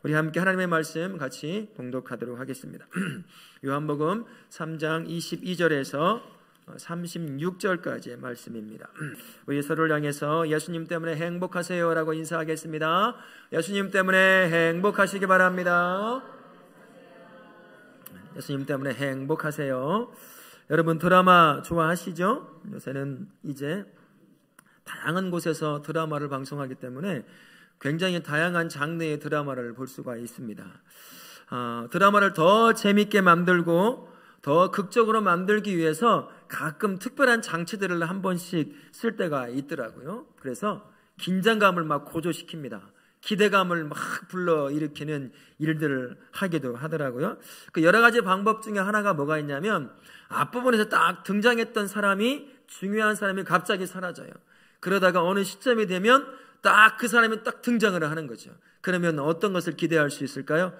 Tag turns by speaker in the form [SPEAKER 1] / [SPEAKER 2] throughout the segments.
[SPEAKER 1] 우리 함께 하나님의 말씀 같이 봉독하도록 하겠습니다. 요한복음 3장 22절에서 36절까지의 말씀입니다. 우리 서로를 향해서 예수님 때문에 행복하세요 라고 인사하겠습니다. 예수님 때문에 행복하시기 바랍니다. 예수님 때문에 행복하세요. 여러분 드라마 좋아하시죠? 요새는 이제 다양한 곳에서 드라마를 방송하기 때문에 굉장히 다양한 장르의 드라마를 볼 수가 있습니다. 드라마를 더 재밌게 만들고 더 극적으로 만들기 위해서 가끔 특별한 장치들을 한 번씩 쓸 때가 있더라고요. 그래서 긴장감을 막 고조시킵니다. 기대감을 막 불러일으키는 일들을 하기도 하더라고요. 그 여러 가지 방법 중에 하나가 뭐가 있냐면 앞부분에서 딱 등장했던 사람이, 중요한 사람이 갑자기 사라져요. 그러다가 어느 시점이 되면 딱 그 사람이 딱 등장을 하는 거죠. 그러면 어떤 것을 기대할 수 있을까요?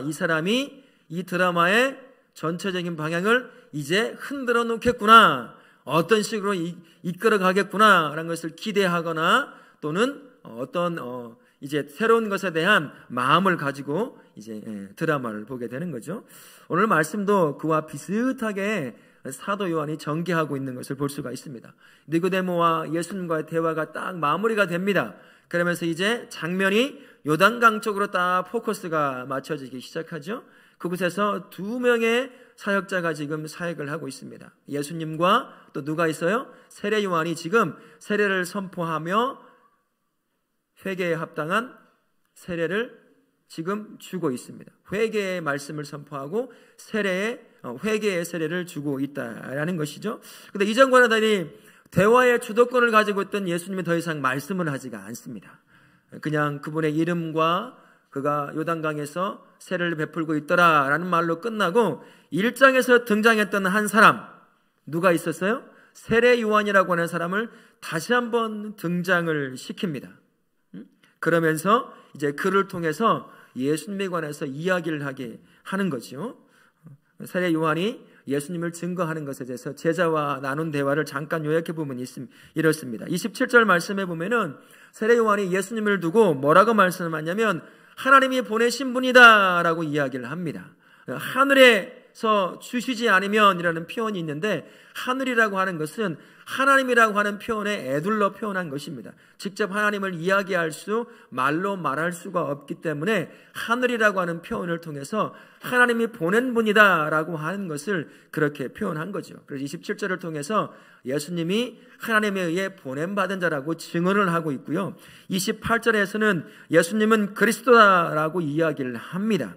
[SPEAKER 1] 이 사람이 이 드라마의 전체적인 방향을 이제 흔들어 놓겠구나, 어떤 식으로 이끌어 가겠구나 라는 것을 기대하거나 또는 어떤 이제 새로운 것에 대한 마음을 가지고 이제 드라마를 보게 되는 거죠. 오늘 말씀도 그와 비슷하게 사도 요한이 전개하고 있는 것을 볼 수가 있습니다. 니고데모와 예수님과의 대화가 딱 마무리가 됩니다. 그러면서 이제 장면이 요단강 쪽으로 딱 포커스가 맞춰지기 시작하죠. 그곳에서 두 명의 사역자가 지금 사역을 하고 있습니다. 예수님과 또 누가 있어요? 세례 요한이 지금 세례를 선포하며 회개에 합당한 세례를 지금 주고 있습니다. 회개의 말씀을 선포하고 회개의 세례를 주고 있다라는 것이죠. 그런데 이전과는 달리 대화의 주도권을 가지고 있던 예수님이 더 이상 말씀을 하지가 않습니다. 그냥 그분의 이름과 그가 요단강에서 세례를 베풀고 있더라라는 말로 끝나고 1장에서 등장했던 한 사람, 누가 있었어요? 세례 요한이라고 하는 사람을 다시 한번 등장을 시킵니다. 그러면서 이제 그를 통해서 예수님에 관해서 이야기를 하게 하는 거죠. 세례 요한이 예수님을 증거하는 것에 대해서 제자와 나눈 대화를 잠깐 요약해 보면 이렇습니다. 27절 말씀에 보면은 세례 요한이 예수님을 두고 뭐라고 말씀하냐면 하나님이 보내신 분이다 라고 이야기를 합니다. 하늘에서 주시지 않으면 이라는 표현이 있는데, 하늘이라고 하는 것은 하나님이라고 하는 표현에 애둘러 표현한 것입니다. 직접 하나님을 이야기할 말로 말할 수가 없기 때문에 하늘이라고 하는 표현을 통해서 하나님이 보낸 분이다 라고 하는 것을 그렇게 표현한 거죠. 그래서 27절을 통해서 예수님이 하나님에 의해 보냄받은 자라고 증언을 하고 있고요. 28절에서는 예수님은 그리스도다라고 이야기를 합니다.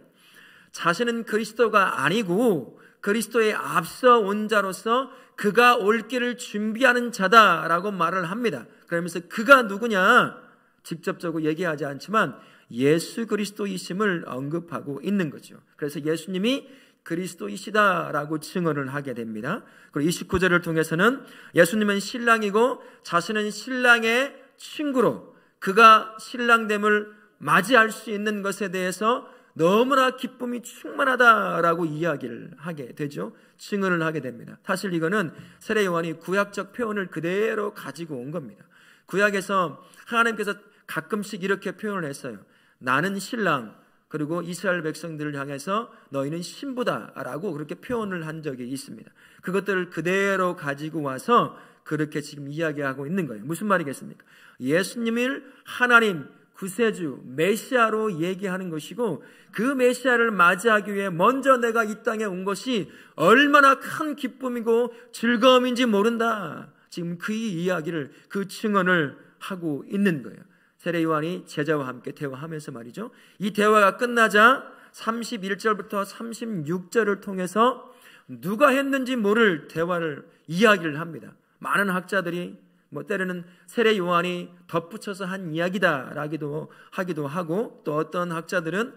[SPEAKER 1] 자신은 그리스도가 아니고 그리스도에 앞서 온 자로서 그가 올 길을 준비하는 자다라고 말을 합니다. 그러면서 그가 누구냐 직접적으로 얘기하지 않지만 예수 그리스도이심을 언급하고 있는 거죠. 그래서 예수님이 그리스도이시다라고 증언을 하게 됩니다. 그리고 29절을 통해서는 예수님은 신랑이고 자신은 신랑의 친구로 그가 신랑됨을 맞이할 수 있는 것에 대해서 너무나 기쁨이 충만하다라고 이야기를 하게 되죠. 증언을 하게 됩니다. 사실 이거는 세례 요한이 구약적 표현을 그대로 가지고 온 겁니다. 구약에서 하나님께서 가끔씩 이렇게 표현을 했어요. 나는 신랑, 그리고 이스라엘 백성들을 향해서 너희는 신부다라고 그렇게 표현을 한 적이 있습니다. 그것들을 그대로 가지고 와서 그렇게 지금 이야기하고 있는 거예요. 무슨 말이겠습니까? 예수님을 하나님, 구세주, 메시아로 얘기하는 것이고, 그 메시아를 맞이하기 위해 먼저 내가 이 땅에 온 것이 얼마나 큰 기쁨이고 즐거움인지 모른다. 지금 그 이야기를, 그 증언을 하고 있는 거예요. 세례 요한이 제자와 함께 대화하면서 말이죠. 이 대화가 끝나자 31절부터 36절을 통해서 누가 했는지 모를 대화를 이야기를 합니다. 많은 학자들이 때로는 세례 요한이 덧붙여서 한 이야기다라기도 하기도 하고, 또 어떤 학자들은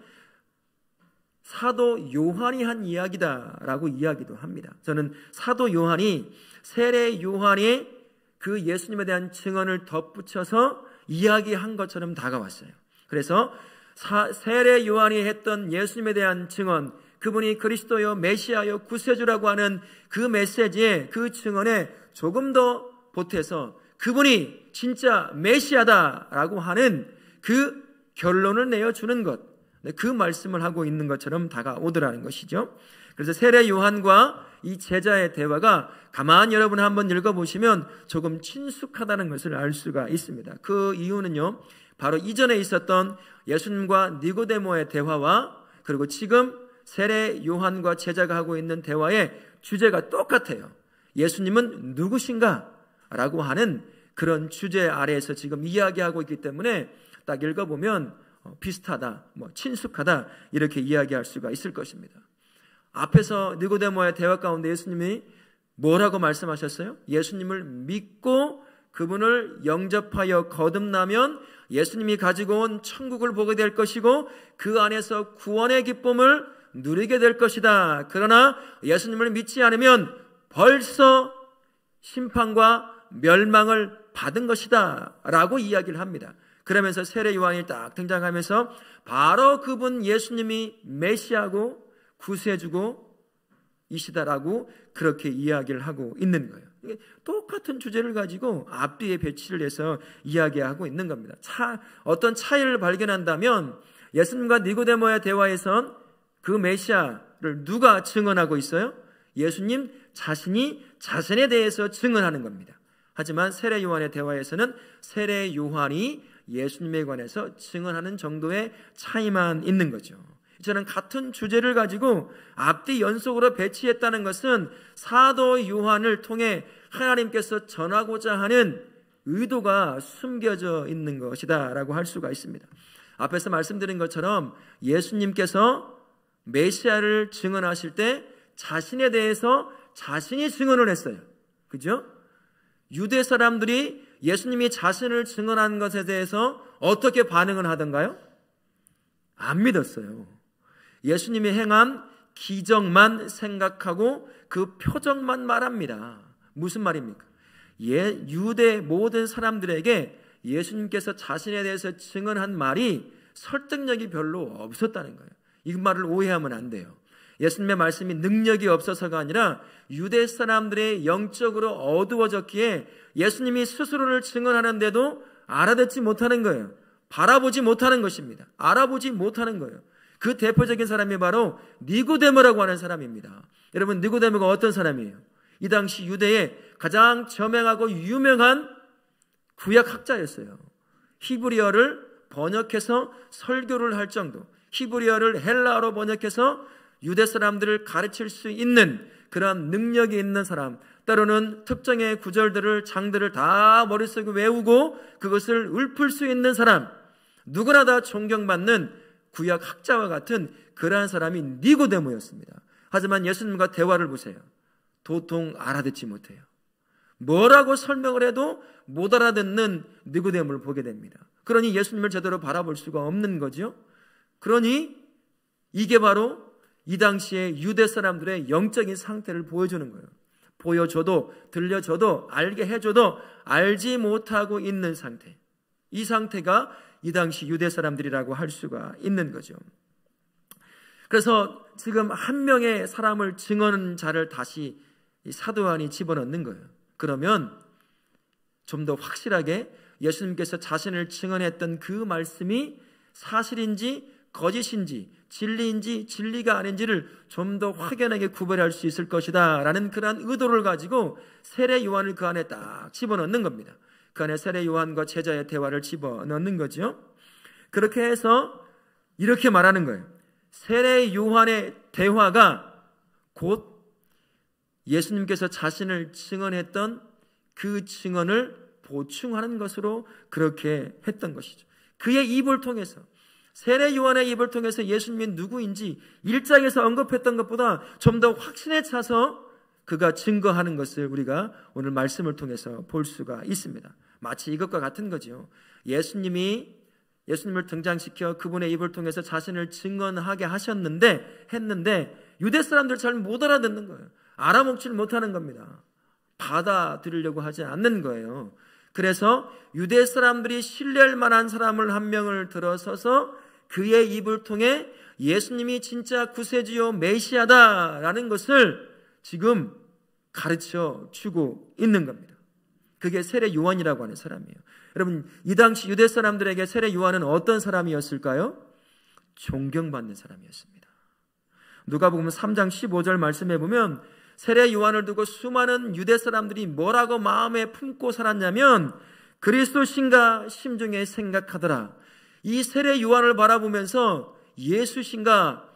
[SPEAKER 1] 사도 요한이 한 이야기다라고 이야기도 합니다. 저는 사도 요한이 세례 요한이 그 예수님에 대한 증언을 덧붙여서 이야기한 것처럼 다가왔어요. 그래서 세례 요한이 했던 예수님에 대한 증언, 그분이 그리스도요 메시아요 구세주라고 하는 그 메시지에, 그 증언에 조금 더 보태서 그분이 진짜 메시아다라고 하는 그 결론을 내어주는 것, 그 말씀을 하고 있는 것처럼 다가오더라는 것이죠. 그래서 세례 요한과 이 제자의 대화가 가만히 여러분 한번 읽어보시면 조금 친숙하다는 것을 알 수가 있습니다. 그 이유는요, 바로 이전에 있었던 예수님과 니고데모의 대화와 그리고 지금 세례 요한과 제자가 하고 있는 대화의 주제가 똑같아요. 예수님은 누구신가? 라고 하는 그런 주제 아래에서 지금 이야기하고 있기 때문에 딱 읽어보면 비슷하다, 친숙하다 이렇게 이야기할 수가 있을 것입니다. 앞에서 니고데모의 대화 가운데 예수님이 뭐라고 말씀하셨어요? 예수님을 믿고 그분을 영접하여 거듭나면 예수님이 가지고 온 천국을 보게 될 것이고 그 안에서 구원의 기쁨을 누리게 될 것이다. 그러나 예수님을 믿지 않으면 벌써 심판과 멸망을 받은 것이다 라고 이야기를 합니다. 그러면서 세례 요한이 딱 등장하면서 바로 그분 예수님이 메시아고 구세주고 이시다라고 그렇게 이야기를 하고 있는 거예요. 똑같은 주제를 가지고 앞뒤에 배치를 해서 이야기하고 있는 겁니다. 어떤 차이를 발견한다면 예수님과 니고데모의 대화에선 그 메시아를 누가 증언하고 있어요? 예수님 자신이 자신에 대해서 증언하는 겁니다. 하지만 세례 요한의 대화에서는 세례 요한이 예수님에 관해서 증언하는 정도의 차이만 있는 거죠. 저는 같은 주제를 가지고 앞뒤 연속으로 배치했다는 것은 사도 요한을 통해 하나님께서 전하고자 하는 의도가 숨겨져 있는 것이다 라고 할 수가 있습니다. 앞에서 말씀드린 것처럼 예수님께서 메시아를 증언하실 때 자신에 대해서 자신이 증언을 했어요. 그죠? 유대 사람들이 예수님이 자신을 증언한 것에 대해서 어떻게 반응을 하던가요? 안 믿었어요. 예수님이 행한 기적만 생각하고 그 표적만 말합니다. 무슨 말입니까? 유대 모든 사람들에게 예수님께서 자신에 대해서 증언한 말이 설득력이 별로 없었다는 거예요. 이 말을 오해하면 안 돼요. 예수님의 말씀이 능력이 없어서가 아니라 유대 사람들의 영적으로 어두워졌기에 예수님이 스스로를 증언하는데도 알아듣지 못하는 거예요. 바라보지 못하는 것입니다. 알아보지 못하는 거예요. 그 대표적인 사람이 바로 니고데모라고 하는 사람입니다. 여러분, 니고데모가 어떤 사람이에요? 이 당시 유대의 가장 저명하고 유명한 구약학자였어요. 히브리어를 번역해서 설교를 할 정도, 히브리어를 헬라어로 번역해서 유대 사람들을 가르칠 수 있는 그런 능력이 있는 사람, 때로는 특정의 구절들을 장들을 다 머릿속에 외우고 그것을 읊을 수 있는 사람, 누구나 다 존경받는 구약학자와 같은 그러한 사람이 니고데모였습니다. 하지만 예수님과 대화를 보세요. 도통 알아듣지 못해요. 뭐라고 설명을 해도 못 알아듣는 니고데모를 보게 됩니다. 그러니 예수님을 제대로 바라볼 수가 없는 거죠. 그러니 이게 바로 이 당시에 유대 사람들의 영적인 상태를 보여주는 거예요. 보여줘도 들려줘도 알게 해줘도 알지 못하고 있는 상태. 이 상태가 이 당시 유대 사람들이라고 할 수가 있는 거죠. 그래서 지금 한 명의 사람을 증언한 자를 다시 사도 요한이 집어넣는 거예요. 그러면 좀 더 확실하게 예수님께서 자신을 증언했던 그 말씀이 사실인지 거짓인지 진리인지 진리가 아닌지를 좀 더 확연하게 구별할 수 있을 것이다 라는 그러한 의도를 가지고 세례 요한을 그 안에 딱 집어넣는 겁니다. 그 안에 세례 요한과 제자의 대화를 집어넣는 거죠. 그렇게 해서 이렇게 말하는 거예요. 세례 요한의 대화가 곧 예수님께서 자신을 증언했던 그 증언을 보충하는 것으로 그렇게 했던 것이죠. 그의 입을 통해서, 세례 요한의 입을 통해서 예수님이 누구인지 1장에서 언급했던 것보다 좀 더 확신에 차서 그가 증거하는 것을 우리가 오늘 말씀을 통해서 볼 수가 있습니다. 마치 이것과 같은 거죠. 예수님을 등장시켜 그분의 입을 통해서 자신을 증언하게 했는데 유대 사람들 잘 못 알아듣는 거예요. 알아먹지를 못하는 겁니다. 받아들이려고 하지 않는 거예요. 그래서 유대 사람들이 신뢰할 만한 사람을 한 명을 들어서서 그의 입을 통해 예수님이 진짜 구세주요 메시아다라는 것을 지금 가르쳐 주고 있는 겁니다. 그게 세례 요한이라고 하는 사람이에요. 여러분, 이 당시 유대 사람들에게 세례 요한은 어떤 사람이었을까요? 존경받는 사람이었습니다. 누가복음 3장 15절 말씀해 보면 세례 요한을 두고 수많은 유대 사람들이 뭐라고 마음에 품고 살았냐면 그리스도신가 심중에 생각하더라. 이 세례 요한을 바라보면서 예수신가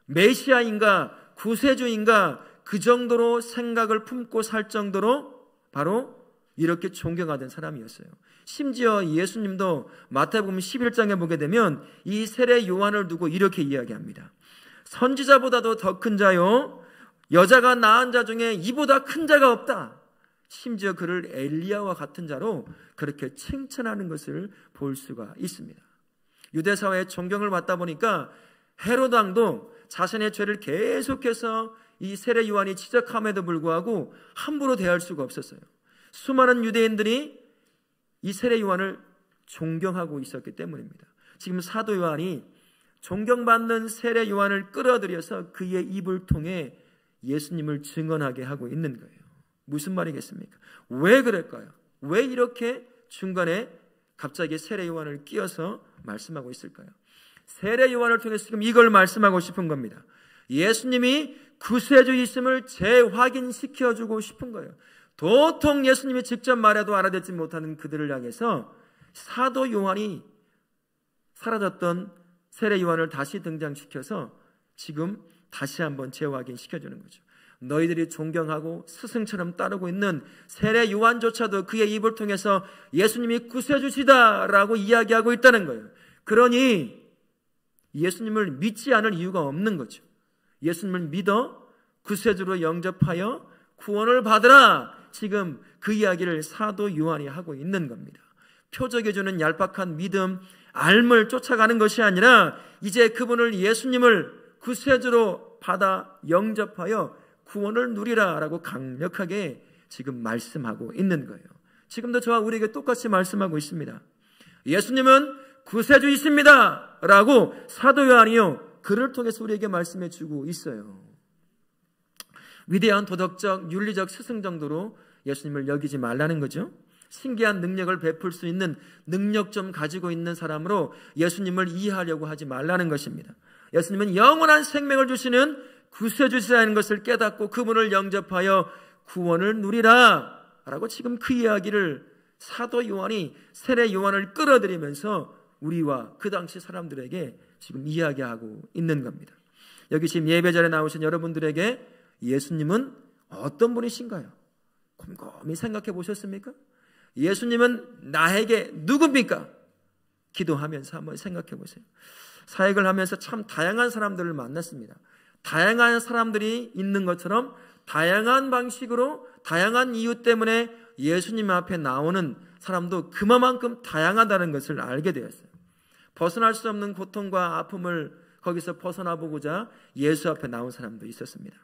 [SPEAKER 1] 메시아인가 구세주인가 그 정도로 생각을 품고 살 정도로 바로 이렇게 존경하던 사람이었어요. 심지어 예수님도 마태복음 11장에 보게 되면 이 세례 요한을 두고 이렇게 이야기합니다. 선지자보다도 더 큰 자요, 여자가 낳은 자 중에 이보다 큰 자가 없다. 심지어 그를 엘리야와 같은 자로 그렇게 칭찬하는 것을 볼 수가 있습니다. 유대사회의 존경을 받다 보니까 헤롯 왕도 자신의 죄를 계속해서 이 세례 요한이 지적함에도 불구하고 함부로 대할 수가 없었어요. 수많은 유대인들이 이 세례 요한을 존경하고 있었기 때문입니다. 지금 사도 요한이 존경받는 세례 요한을 끌어들여서 그의 입을 통해 예수님을 증언하게 하고 있는 거예요. 무슨 말이겠습니까? 왜 그럴까요? 왜 이렇게 중간에 갑자기 세례 요한을 끼워서 말씀하고 있을까요? 세례 요한을 통해서 지금 이걸 말씀하고 싶은 겁니다. 예수님이 구세주이심을 재확인시켜주고 싶은 거예요. 도통 예수님이 직접 말해도 알아듣지 못하는 그들을 향해서 사도 요한이 사라졌던 세례 요한을 다시 등장시켜서 지금 다시 한번 재확인시켜주는 거죠. 너희들이 존경하고 스승처럼 따르고 있는 세례 요한조차도 그의 입을 통해서 예수님이 구세주시다라고 이야기하고 있다는 거예요. 그러니 예수님을 믿지 않을 이유가 없는 거죠. 예수님을 믿어 구세주로 영접하여 구원을 받으라. 지금 그 이야기를 사도 요한이 하고 있는 겁니다. 표적이 주는 얄팍한 믿음, 알물 쫓아가는 것이 아니라 이제 그분을 예수님을 구세주로 받아 영접하여 구원을 누리라 라고 강력하게 지금 말씀하고 있는 거예요. 지금도 저와 우리에게 똑같이 말씀하고 있습니다. 예수님은 구세주이십니다 라고 사도 요한이요 그를 통해서 우리에게 말씀해 주고 있어요. 위대한 도덕적 윤리적 스승 정도로 예수님을 여기지 말라는 거죠. 신기한 능력을 베풀 수 있는 능력 좀 가지고 있는 사람으로 예수님을 이해하려고 하지 말라는 것입니다. 예수님은 영원한 생명을 주시는 구세주시라는 것을 깨닫고 그분을 영접하여 구원을 누리라 라고 지금 그 이야기를 사도 요한이 세례 요한을 끌어들이면서 우리와 그 당시 사람들에게 지금 이야기하고 있는 겁니다. 여기 지금 예배자리에 나오신 여러분들에게 예수님은 어떤 분이신가요? 곰곰이 생각해 보셨습니까? 예수님은 나에게 누굽니까? 기도하면서 한번 생각해 보세요. 사역을 하면서 참 다양한 사람들을 만났습니다. 다양한 사람들이 있는 것처럼 다양한 방식으로 다양한 이유 때문에 예수님 앞에 나오는 사람도 그만큼 다양하다는 것을 알게 되었어요. 벗어날 수 없는 고통과 아픔을 거기서 벗어나 보고자 예수 앞에 나온 사람도 있었습니다.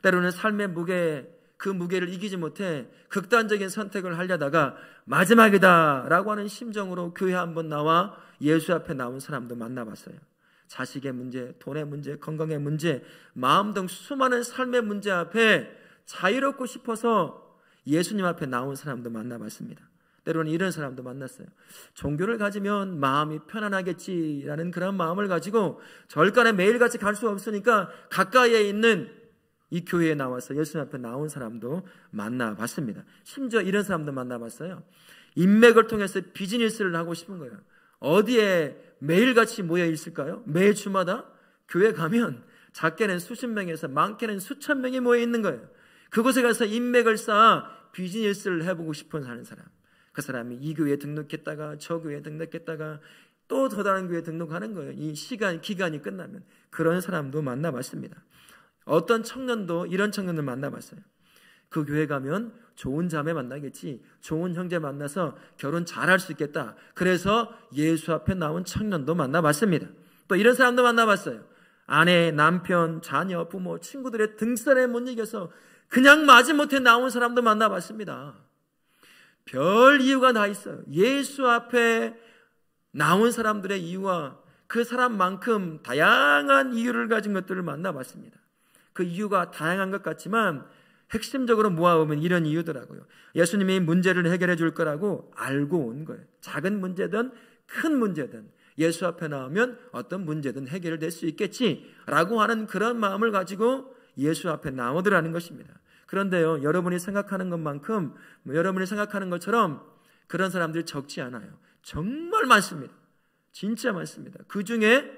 [SPEAKER 1] 때로는 삶의 무게, 그 무게를 이기지 못해 극단적인 선택을 하려다가 마지막이다 라고 하는 심정으로 교회 한번 나와 예수 앞에 나온 사람도 만나봤어요. 자식의 문제, 돈의 문제, 건강의 문제, 마음 등 수많은 삶의 문제 앞에 자유롭고 싶어서 예수님 앞에 나온 사람도 만나봤습니다. 때로는 이런 사람도 만났어요. 종교를 가지면 마음이 편안하겠지라는 그런 마음을 가지고 절간에 매일같이 갈 수 없으니까 가까이에 있는 이 교회에 나와서 예수님 앞에 나온 사람도 만나봤습니다. 심지어 이런 사람도 만나봤어요. 인맥을 통해서 비즈니스를 하고 싶은 거예요. 어디에 매일같이 모여 있을까요? 매 주마다 교회 가면 작게는 수십 명에서 많게는 수천 명이 모여 있는 거예요. 그곳에 가서 인맥을 쌓아 비즈니스를 해보고 싶어 하는 사람. 그 사람이 이 교회에 등록했다가 저 교회에 등록했다가 또 더 다른 교회에 등록하는 거예요. 이 기간이 끝나면. 그런 사람도 만나봤습니다. 어떤 청년도 이런 청년을 만나봤어요. 그 교회 가면 좋은 자매 만나겠지, 좋은 형제 만나서 결혼 잘할 수 있겠다. 그래서 예수 앞에 나온 청년도 만나봤습니다. 또 이런 사람도 만나봤어요. 아내, 남편, 자녀, 부모, 친구들의 등살에 못 이겨서 그냥 마지못해 나온 사람도 만나봤습니다. 별 이유가 다 있어요. 예수 앞에 나온 사람들의 이유와 그 사람만큼 다양한 이유를 가진 것들을 만나봤습니다. 그 이유가 다양한 것 같지만 핵심적으로 모아보면 이런 이유더라고요. 예수님이 문제를 해결해 줄 거라고 알고 온 거예요. 작은 문제든 큰 문제든 예수 앞에 나오면 어떤 문제든 해결될 수 있겠지라고 하는 그런 마음을 가지고 예수 앞에 나오더라는 것입니다. 그런데요, 여러분이 생각하는 것만큼 여러분이 생각하는 것처럼 그런 사람들이 적지 않아요. 정말 많습니다. 진짜 많습니다. 그 중에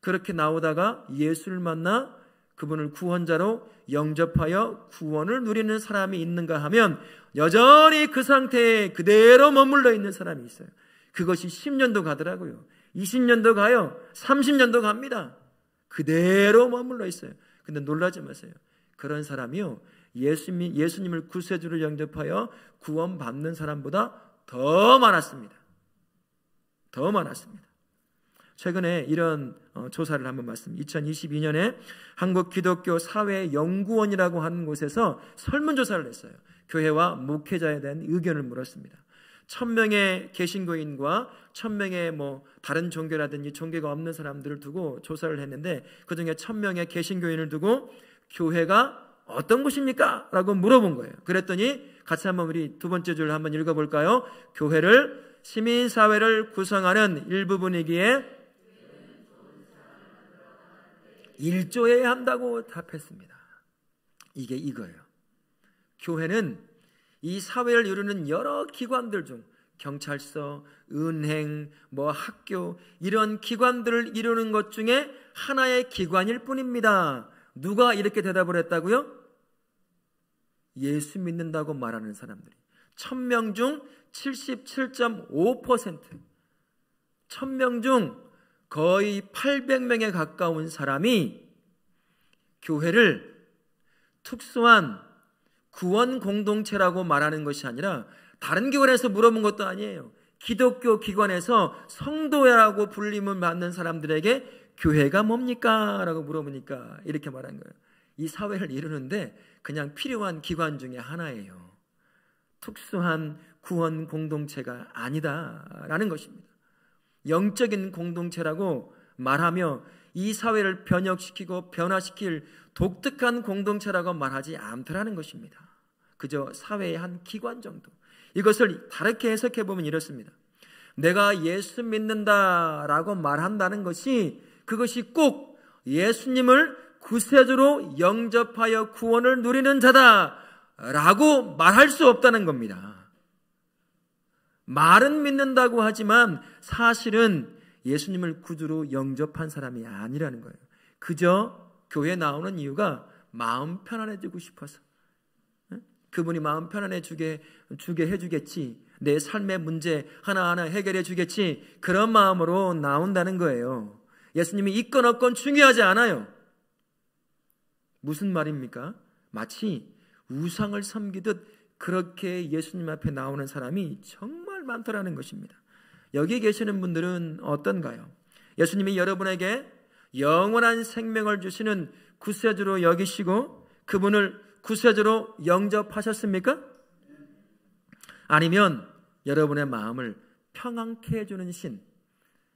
[SPEAKER 1] 그렇게 나오다가 예수를 만나 그분을 구원자로 영접하여 구원을 누리는 사람이 있는가 하면 여전히 그 상태에 그대로 머물러 있는 사람이 있어요. 그것이 10년도 가더라고요. 20년도 가요. 30년도 갑니다. 그대로 머물러 있어요. 근데 놀라지 마세요. 그런 사람이요, 예수님을 구세주로 영접하여 구원받는 사람보다 더 많았습니다. 더 많았습니다. 최근에 이런 조사를 한번 봤습니다. 2022년에 한국기독교사회연구원이라고 하는 곳에서 설문조사를 했어요. 교회와 목회자에 대한 의견을 물었습니다. 1000명의 개신교인과 1000명의 다른 종교라든지 종교가 없는 사람들을 두고 조사를 했는데, 그 중에 1000명의 개신교인을 두고 교회가 어떤 곳입니까? 라고 물어본 거예요. 그랬더니 같이 한번 우리 두 번째 줄 한번 읽어볼까요? 교회를 시민사회를 구성하는 일부분이기에 일조해야 한다고 답했습니다. 이게 이거예요. 교회는 이 사회를 이루는 여러 기관들 중 경찰서, 은행, 학교 이런 기관들을 이루는 것 중에 하나의 기관일 뿐입니다. 누가 이렇게 대답을 했다고요? 예수 믿는다고 말하는 사람들이 1000명 중 77.5%, 1000명 중 거의 800명에 가까운 사람이 교회를 특수한 구원 공동체라고 말하는 것이 아니라, 다른 기관에서 물어본 것도 아니에요. 기독교 기관에서 성도라고 불림을 받는 사람들에게 교회가 뭡니까? 라고 물어보니까 이렇게 말한 거예요. 이 사회를 이루는데 그냥 필요한 기관 중에 하나예요. 특수한 구원 공동체가 아니다라는 것입니다. 영적인 공동체라고 말하며 이 사회를 변혁시키고 변화시킬 독특한 공동체라고 말하지 않더라는 것입니다. 그저 사회의 한 기관 정도. 이것을 다르게 해석해 보면 이렇습니다. 내가 예수 믿는다라고 말한다는 것이, 그것이 꼭 예수님을 구세주로 영접하여 구원을 누리는 자다라고 말할 수 없다는 겁니다. 말은 믿는다고 하지만 사실은 예수님을 구주로 영접한 사람이 아니라는 거예요. 그저 교회에 나오는 이유가 마음 편안해지고 싶어서, 그분이 마음 편안해 주게 해주겠지, 내 삶의 문제 하나하나 해결해 주겠지, 그런 마음으로 나온다는 거예요. 예수님이 있건 없건 중요하지 않아요. 무슨 말입니까? 마치 우상을 섬기듯 그렇게 예수님 앞에 나오는 사람이 정말 많더라는 것입니다. 여기 계시는 분들은 어떤가요? 예수님이 여러분에게 영원한 생명을 주시는 구세주로 여기시고 그분을 구세주로 영접하셨습니까? 아니면 여러분의 마음을 평안케 해주는 신,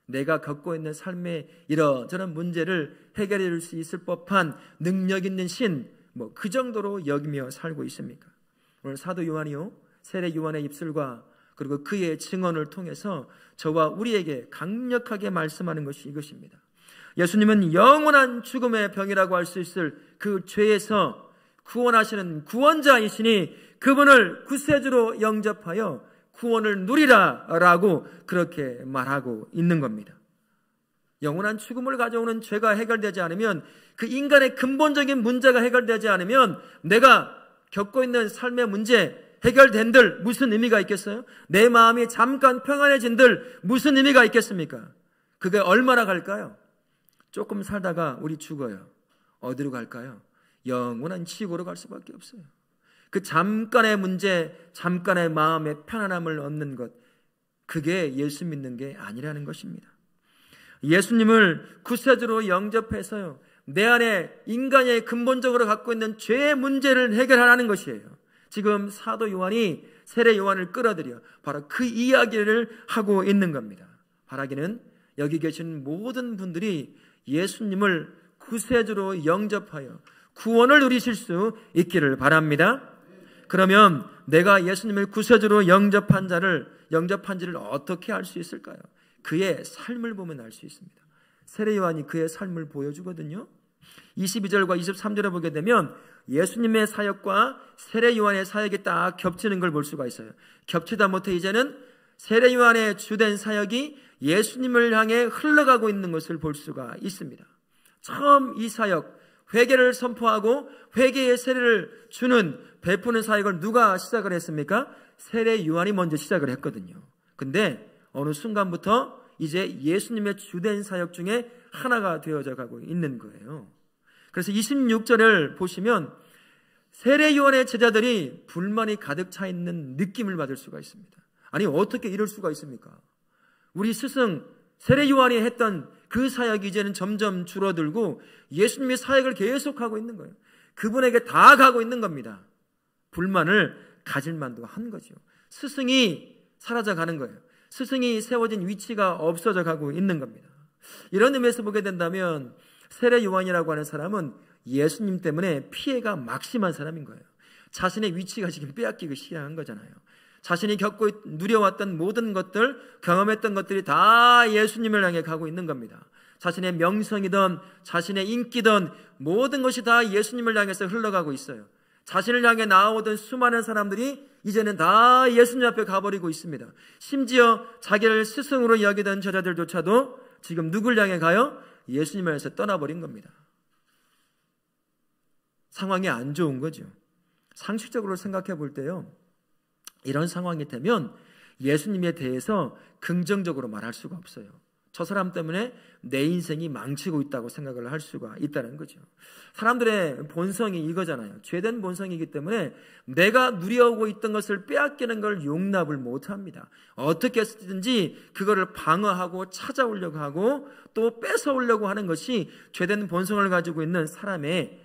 [SPEAKER 1] 내가 겪고 있는 삶의 이러저런 문제를 해결해 줄 수 있을 법한 능력 있는 신, 그 정도로 여기며 살고 있습니까? 오늘 사도 요한이요, 세례 요한의 입술과 그리고 그의 증언을 통해서 저와 우리에게 강력하게 말씀하는 것이 이것입니다. 예수님은 영원한 죽음의 병이라고 할 수 있을 그 죄에서 구원하시는 구원자이시니 그분을 구세주로 영접하여 구원을 누리라라고 그렇게 말하고 있는 겁니다. 영원한 죽음을 가져오는 죄가 해결되지 않으면, 그 인간의 근본적인 문제가 해결되지 않으면 내가 겪고 있는 삶의 문제 해결된들 무슨 의미가 있겠어요? 내 마음이 잠깐 평안해진들 무슨 의미가 있겠습니까? 그게 얼마나 갈까요? 조금 살다가 우리 죽어요. 어디로 갈까요? 영원한 지옥으로 갈 수밖에 없어요. 그 잠깐의 문제, 잠깐의 마음의 편안함을 얻는 것, 그게 예수 믿는 게 아니라는 것입니다. 예수님을 구세주로 영접해서요, 내 안에 인간이 근본적으로 갖고 있는 죄의 문제를 해결하라는 것이에요. 지금 사도 요한이 세례 요한을 끌어들여 바로 그 이야기를 하고 있는 겁니다. 바라기는 여기 계신 모든 분들이 예수님을 구세주로 영접하여 구원을 누리실 수 있기를 바랍니다. 그러면 내가 예수님을 구세주로 영접한 지를 어떻게 알 수 있을까요? 그의 삶을 보면 알 수 있습니다. 세례 요한이 그의 삶을 보여주거든요. 22절과 23절에 보게 되면 예수님의 사역과 세례 요한의 사역이 딱 겹치는 걸 볼 수가 있어요. 겹치다 못해 이제는 세례 요한의 주된 사역이 예수님을 향해 흘러가고 있는 것을 볼 수가 있습니다. 처음 이 사역, 회개를 선포하고 회개의 세례를 주는 베푸는 사역을 누가 시작을 했습니까? 세례 요한이 먼저 시작을 했거든요. 근데 어느 순간부터 이제 예수님의 주된 사역 중에 하나가 되어져 가고 있는 거예요. 그래서 26절을 보시면 세례 요한의 제자들이 불만이 가득 차 있는 느낌을 받을 수가 있습니다. 아니, 어떻게 이럴 수가 있습니까? 우리 스승 세례 요한이 했던 그 사역이 이제는 점점 줄어들고 예수님의 사역을 계속하고 있는 거예요. 그분에게 다 가고 있는 겁니다. 불만을 가질 만도 한 거죠. 스승이 사라져 가는 거예요. 스승이 세워진 위치가 없어져 가고 있는 겁니다. 이런 의미에서 보게 된다면 세례 요한이라고 하는 사람은 예수님 때문에 피해가 막심한 사람인 거예요. 자신의 위치가 지금 빼앗기기 시작한 거잖아요. 자신이 겪고 누려왔던 모든 것들, 경험했던 것들이 다 예수님을 향해 가고 있는 겁니다. 자신의 명성이든 자신의 인기든 모든 것이 다 예수님을 향해서 흘러가고 있어요. 자신을 향해 나아오던 수많은 사람들이 이제는 다 예수님 앞에 가버리고 있습니다. 심지어 자기를 스승으로 여기던 제자들조차도 지금 누굴 향해 가요? 예수님을 향해서 떠나버린 겁니다. 상황이 안 좋은 거죠. 상식적으로 생각해 볼 때요, 이런 상황이 되면 예수님에 대해서 긍정적으로 말할 수가 없어요. 저 사람 때문에 내 인생이 망치고 있다고 생각을 할 수가 있다는 거죠. 사람들의 본성이 이거잖아요. 죄된 본성이기 때문에 내가 누려오고 있던 것을 빼앗기는 걸 용납을 못합니다. 어떻게 해서든지 그거를 방어하고 찾아오려고 하고 또 뺏어오려고 하는 것이 죄된 본성을 가지고 있는 사람의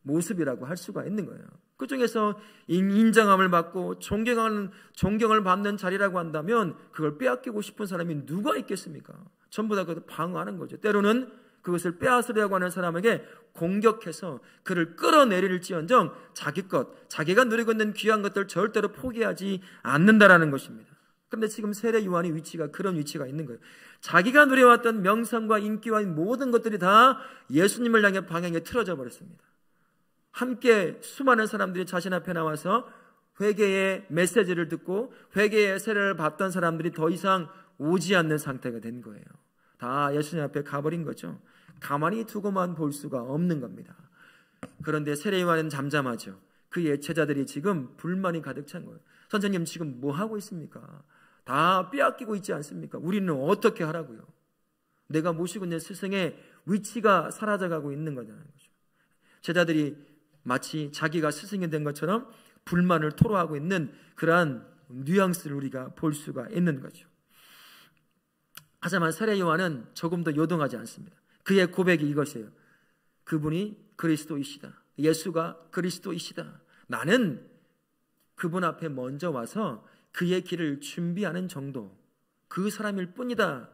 [SPEAKER 1] 모습이라고 할 수가 있는 거예요. 그 중에서 인정함을 받고 존경을 받는 자리라고 한다면 그걸 빼앗기고 싶은 사람이 누가 있겠습니까? 전부 다 그것을 방어하는 거죠. 때로는 그것을 빼앗으려고 하는 사람에게 공격해서 그를 끌어내릴지언정 자기 것, 자기가 누리고 있는 귀한 것들 절대로 포기하지 않는다라는 것입니다. 그런데 지금 세례 요한의 위치가 그런 위치가 있는 거예요. 자기가 누려왔던 명성과 인기와 모든 것들이 다 예수님을 향해 방향에 틀어져 버렸습니다. 함께 수많은 사람들이 자신 앞에 나와서 회개의 메시지를 듣고 회개의 세례를 받던 사람들이 더 이상 오지 않는 상태가 된 거예요. 다 예수님 앞에 가버린 거죠. 가만히 두고만 볼 수가 없는 겁니다. 그런데 세례 요한은 잠잠하죠. 그의 제자들이 지금 불만이 가득 찬 거예요. 선생님, 지금 뭐 하고 있습니까? 다 빼앗기고 있지 않습니까? 우리는 어떻게 하라고요? 내가 모시고 있는 스승의 위치가 사라져가고 있는 거잖아요. 제자들이 마치 자기가 스승이 된 것처럼 불만을 토로하고 있는 그러한 뉘앙스를 우리가 볼 수가 있는 거죠. 하지만 세례 요한은 조금 더 요동하지 않습니다. 그의 고백이 이것이에요. 그분이 그리스도이시다. 예수가 그리스도이시다. 나는 그분 앞에 먼저 와서 그의 길을 준비하는 정도, 그 사람일 뿐이다.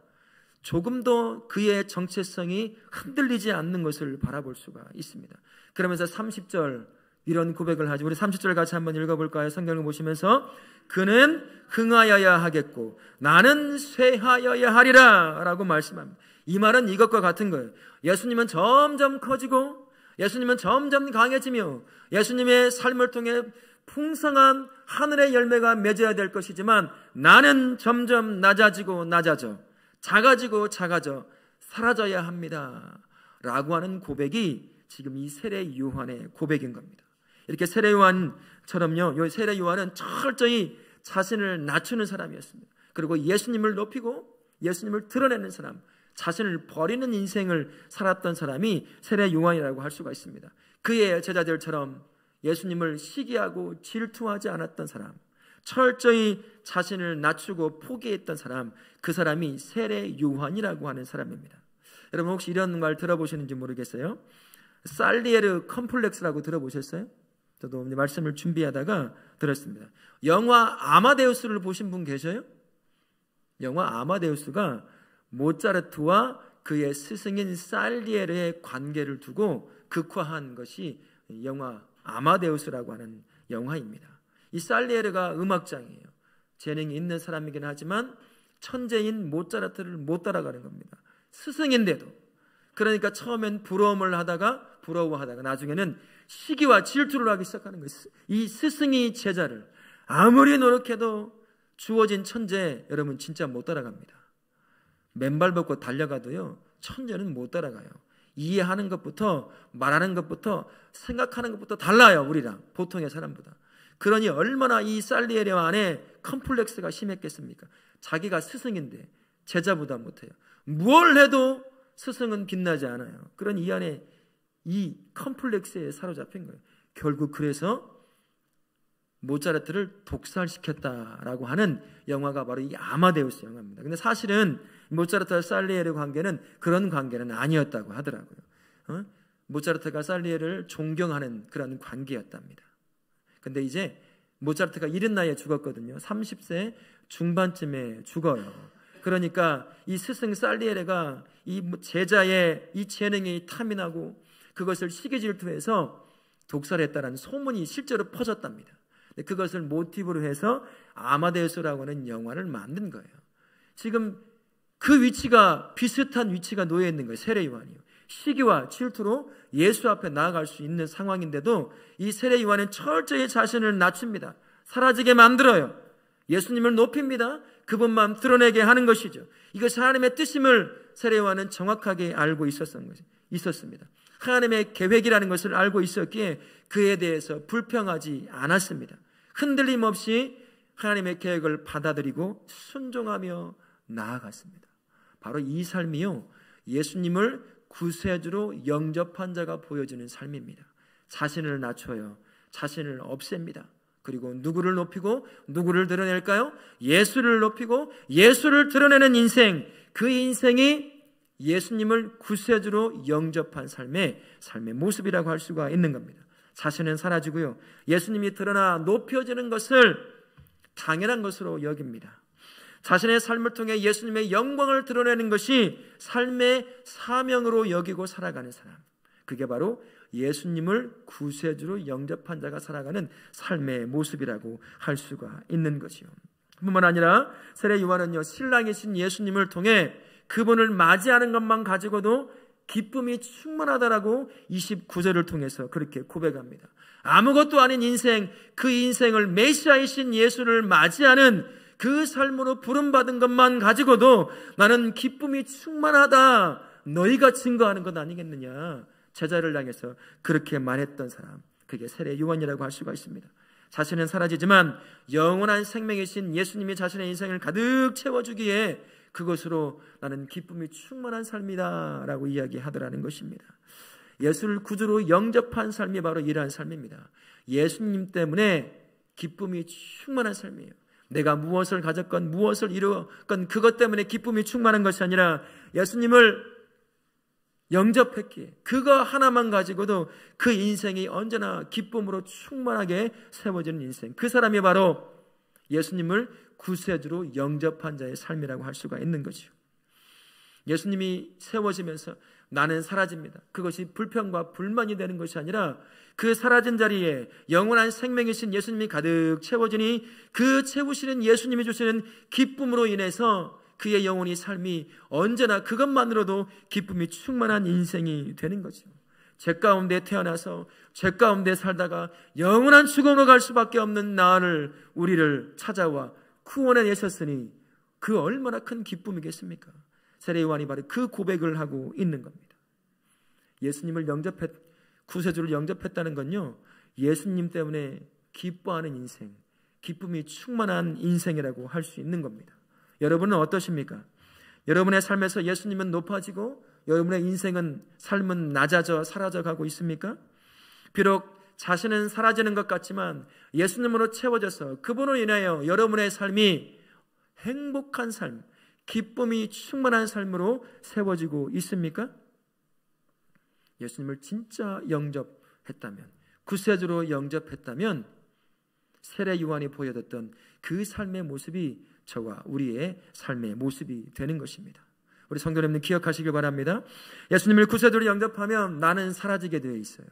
[SPEAKER 1] 조금 더 그의 정체성이 흔들리지 않는 것을 바라볼 수가 있습니다. 그러면서 30절 이런 고백을 하죠. 우리 30절 같이 한번 읽어볼까요? 성경을 보시면서 그는 흥하여야 하겠고 나는 쇠하여야 하리라 라고 말씀합니다. 이 말은 이것과 같은 거예요. 예수님은 점점 커지고 예수님은 점점 강해지며 예수님의 삶을 통해 풍성한 하늘의 열매가 맺어야 될 것이지만 나는 점점 낮아지고 작아지고 작아져 사라져야 합니다 라고 하는 고백이 지금 이 세례 요한의 고백인 겁니다. 이렇게 세례 요한처럼요, 세례 요한은 철저히 자신을 낮추는 사람이었습니다. 그리고 예수님을 높이고 예수님을 드러내는 사람, 자신을 버리는 인생을 살았던 사람이 세례 요한이라고 할 수가 있습니다. 그의 제자들처럼 예수님을 시기하고 질투하지 않았던 사람, 철저히 자신을 낮추고 포기했던 사람, 그 사람이 세례 요한이라고 하는 사람입니다. 여러분 혹시 이런 말 들어보시는지 모르겠어요. 살리에르 컴플렉스라고 들어보셨어요? 저도 말씀을 준비하다가 들었습니다. 영화 아마데우스를 보신 분 계셔요? 영화 아마데우스가 모차르트와 그의 스승인 살리에르의 관계를 두고 극화한 것이 영화 아마데우스라고 하는 영화입니다. 이 살리에르가 음악장이에요. 재능이 있는 사람이긴 하지만 천재인 모차르트를 못 따라가는 겁니다. 스승인데도. 그러니까 처음엔 부러워하다가 나중에는 시기와 질투를 하기 시작하는 거예요. 이 스승이 제자를 아무리 노력해도 주어진 천재 여러분 진짜 못 따라갑니다. 맨발 벗고 달려가도요 천재는 못 따라가요. 이해하는 것부터 말하는 것부터 생각하는 것부터 달라요. 우리랑 보통의 사람보다. 그러니 얼마나 이 살리에리 안에 컴플렉스가 심했겠습니까? 자기가 스승인데 제자보다 못해요. 뭘 해도 스승은 빛나지 않아요. 그런 이 안에 이 컴플렉스에 사로잡힌 거예요. 결국 그래서 모차르트를 독살시켰다라고 하는 영화가 바로 이 아마데우스 영화입니다. 근데 사실은 모차르트와 살리에르 관계는 그런 관계는 아니었다고 하더라고요. 모차르트가 살리에르를 존경하는 그런 관계였답니다. 근데 이제 모차르트가 이른 나이에 죽었거든요. 30세 중반쯤에 죽어요. 그러니까 이 스승 살리에르가 이 제자의 이 재능이 탐이 나고 그것을 시기질투해서 독살했다라는 소문이 실제로 퍼졌답니다. 그것을 모티브로 해서 아마데우스라고 하는 영화를 만든 거예요. 지금 그 위치가 비슷한 위치가 놓여 있는 거예요. 세례 요한이요. 시기와 질투로 예수 앞에 나아갈 수 있는 상황인데도 이 세례 요한은 철저히 자신을 낮춥니다. 사라지게 만들어요. 예수님을 높입니다. 그분만 드러내게 하는 것이죠. 이것이 하나님의 뜻임을 세례 요한은 정확하게 알고 있었습니다. 하나님의 계획이라는 것을 알고 있었기에 그에 대해서 불평하지 않았습니다. 흔들림 없이 하나님의 계획을 받아들이고 순종하며 나아갔습니다. 바로 이 삶이요, 예수님을 구세주로 영접한 자가 보여주는 삶입니다. 자신을 낮춰요. 자신을 없앱니다. 그리고 누구를 높이고 누구를 드러낼까요? 예수를 높이고 예수를 드러내는 인생, 그 인생이 예수님을 구세주로 영접한 삶의 모습이라고 할 수가 있는 겁니다. 자신은 사라지고요, 예수님이 드러나 높여지는 것을 당연한 것으로 여깁니다. 자신의 삶을 통해 예수님의 영광을 드러내는 것이 삶의 사명으로 여기고 살아가는 사람, 그게 바로 예수님을 구세주로 영접한 자가 살아가는 삶의 모습이라고 할 수가 있는 것이요. 뿐만 아니라 세례 요한은요, 신랑이신 예수님을 통해 그분을 맞이하는 것만 가지고도 기쁨이 충만하다라고 29절을 통해서 그렇게 고백합니다. 아무것도 아닌 인생, 그 인생을 메시아이신 예수를 맞이하는 그 삶으로 부름받은 것만 가지고도 나는 기쁨이 충만하다, 너희가 증거하는 것 아니겠느냐. 제자를 향해서 그렇게 말했던 사람, 그게 세례 요한이라고 할 수가 있습니다. 자신은 사라지지만 영원한 생명이신 예수님이 자신의 인생을 가득 채워주기에 그것으로 나는 기쁨이 충만한 삶이다 라고 이야기하더라는 것입니다. 예수를 구주로 영접한 삶이 바로 이러한 삶입니다. 예수님 때문에 기쁨이 충만한 삶이에요. 내가 무엇을 가졌건 무엇을 이루었건 그것 때문에 기쁨이 충만한 것이 아니라 예수님을 영접했기에 그거 하나만 가지고도 그 인생이 언제나 기쁨으로 충만하게 세워지는 인생, 그 사람이 바로 예수님을 구세주로 영접한 자의 삶이라고 할 수가 있는 거죠. 예수님이 세워지면서 나는 사라집니다. 그것이 불평과 불만이 되는 것이 아니라 그 사라진 자리에 영원한 생명이신 예수님이 가득 채워지니 그 채우시는 예수님이 주시는 기쁨으로 인해서 그의 영혼이 삶이 언제나 그것만으로도 기쁨이 충만한 인생이 되는 거죠. 죄 가운데 태어나서 죄 가운데 살다가 영원한 죽음으로 갈 수밖에 없는 우리를 찾아와 구원해 내셨으니 그 얼마나 큰 기쁨이겠습니까? 세례 요한이 바로 그 고백을 하고 있는 겁니다. 예수님을 구세주를 영접했다는 건요, 예수님 때문에 기뻐하는 인생, 기쁨이 충만한 인생이라고 할 수 있는 겁니다. 여러분은 어떠십니까? 여러분의 삶에서 예수님은 높아지고 여러분의 삶은 낮아져 사라져가고 있습니까? 비록 자신은 사라지는 것 같지만 예수님으로 채워져서 그분으로 인하여 여러분의 삶이 행복한 삶, 기쁨이 충만한 삶으로 세워지고 있습니까? 예수님을 진짜 영접했다면, 구세주로 영접했다면 세례 요한이 보여줬던 그 삶의 모습이 저와 우리의 삶의 모습이 되는 것입니다. 우리 성도 여러분 기억하시길 바랍니다. 예수님을 구세주로 영접하면 나는 사라지게 되어 있어요.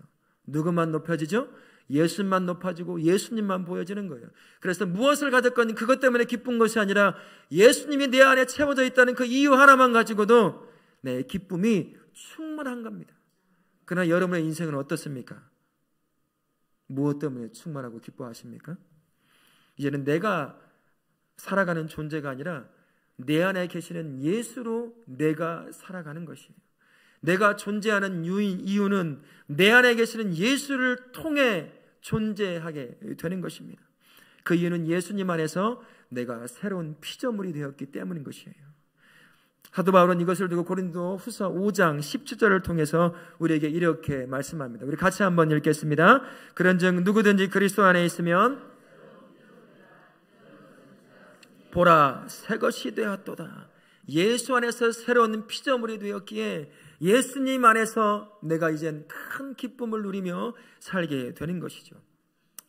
[SPEAKER 1] 누구만 높여지죠? 예수님만 높아지고 예수님만 보여지는 거예요. 그래서 무엇을 가졌건 그것 때문에 기쁜 것이 아니라 예수님이 내 안에 채워져 있다는 그 이유 하나만 가지고도 내 기쁨이 충만한 겁니다. 그러나 여러분의 인생은 어떻습니까? 무엇 때문에 충만하고 기뻐하십니까? 이제는 내가 살아가는 존재가 아니라 내 안에 계시는 예수로 내가 살아가는 것이에요. 내가 존재하는 이유는 내 안에 계시는 예수를 통해 존재하게 되는 것입니다. 그 이유는 예수님 안에서 내가 새로운 피조물이 되었기 때문인 것이에요. 사도 바울은 이것을 두고 고린도 후서 5장 17절을 통해서 우리에게 이렇게 말씀합니다. 우리 같이 한번 읽겠습니다. 그런즉 누구든지 그리스도 안에 있으면 보라 새 것이 되었도다. 예수 안에서 새로운 피조물이 되었기에 예수님 안에서 내가 이젠 큰 기쁨을 누리며 살게 되는 것이죠.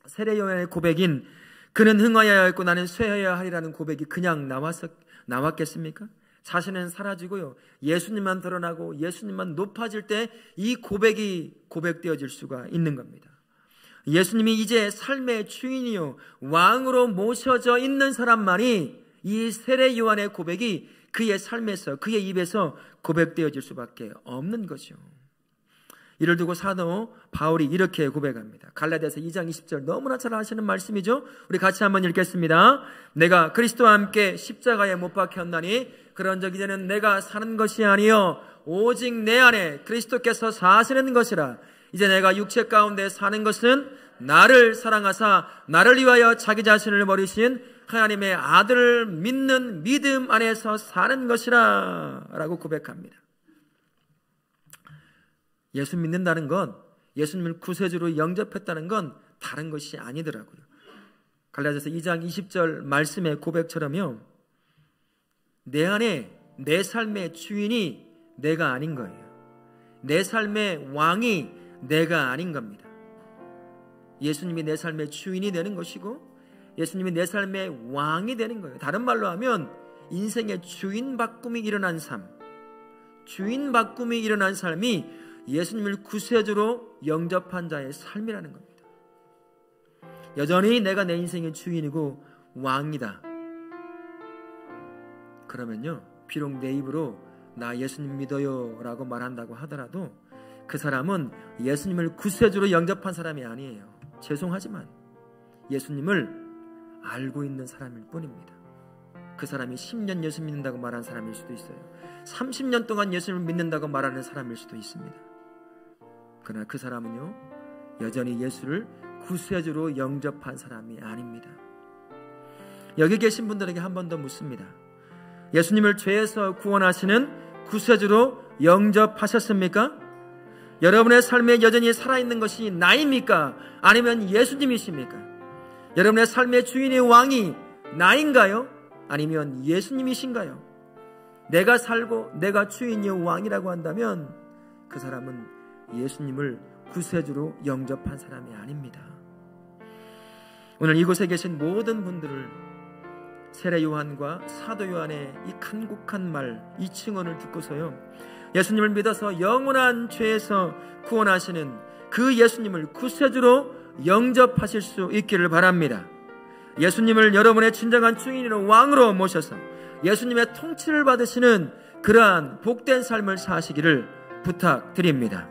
[SPEAKER 1] 세례 요한의 고백인 그는 흥하여야 했고 나는 쇠하여야 하리라는 고백이 그냥 나왔겠습니까? 자신은 사라지고요, 예수님만 드러나고 예수님만 높아질 때 이 고백이 고백되어질 수가 있는 겁니다. 예수님이 이제 삶의 주인이요 왕으로 모셔져 있는 사람만이 이 세례 요한의 고백이 그의 삶에서, 그의 입에서 고백되어질 수밖에 없는 거죠. 이를 두고 사도 바울이 이렇게 고백합니다. 갈라디아서 2장 20절 너무나 잘 아시는 말씀이죠. 우리 같이 한번 읽겠습니다. 내가 그리스도와 함께 십자가에 못 박혔나니 그런즉 이제는 내가 사는 것이 아니요 오직 내 안에 그리스도께서 사시는 것이라. 이제 내가 육체 가운데 사는 것은 나를 사랑하사 나를 위하여 자기 자신을 버리신 하나님의 아들을 믿는 믿음 안에서 사는 것이라 라고 고백합니다. 예수 믿는다는 건, 예수님을 구세주로 영접했다는 건 다른 것이 아니더라고요. 갈라디아서 2장 20절 말씀의 고백처럼요, 내 안에 내 삶의 주인이 내가 아닌 거예요. 내 삶의 왕이 내가 아닌 겁니다. 예수님이 내 삶의 주인이 되는 것이고 예수님이 내 삶의 왕이 되는 거예요. 다른 말로 하면 인생의 주인 바꿈이 일어난 삶, 주인 바꿈이 일어난 삶이 예수님을 구세주로 영접한 자의 삶이라는 겁니다. 여전히 내가 내 인생의 주인이고 왕이다. 그러면요, 비록 내 입으로 나 예수님 믿어요 라고 말한다고 하더라도 그 사람은 예수님을 구세주로 영접한 사람이 아니에요. 죄송하지만 예수님을 알고 있는 사람일 뿐입니다. 그 사람이 10년 예수 믿는다고 말하는 사람일 수도 있어요. 30년 동안 예수님을 믿는다고 말하는 사람일 수도 있습니다. 그러나 그 사람은요, 여전히 예수를 구세주로 영접한 사람이 아닙니다. 여기 계신 분들에게 한 번 더 묻습니다. 예수님을 죄에서 구원하시는 구세주로 영접하셨습니까? 여러분의 삶에 여전히 살아있는 것이 나입니까? 아니면 예수님이십니까? 여러분의 삶의 주인의 왕이 나인가요? 아니면 예수님이신가요? 내가 살고 내가 주인이요 왕이라고 한다면 그 사람은 예수님을 구세주로 영접한 사람이 아닙니다. 오늘 이곳에 계신 모든 분들을 세례 요한과 사도 요한의 이 간곡한 말, 이 증언을 듣고서요, 예수님을 믿어서 영원한 죄에서 구원하시는 그 예수님을 구세주로 영접하실 수 있기를 바랍니다. 예수님을 여러분의 진정한 주인으로 왕으로 모셔서 예수님의 통치를 받으시는 그러한 복된 삶을 사시기를 부탁드립니다.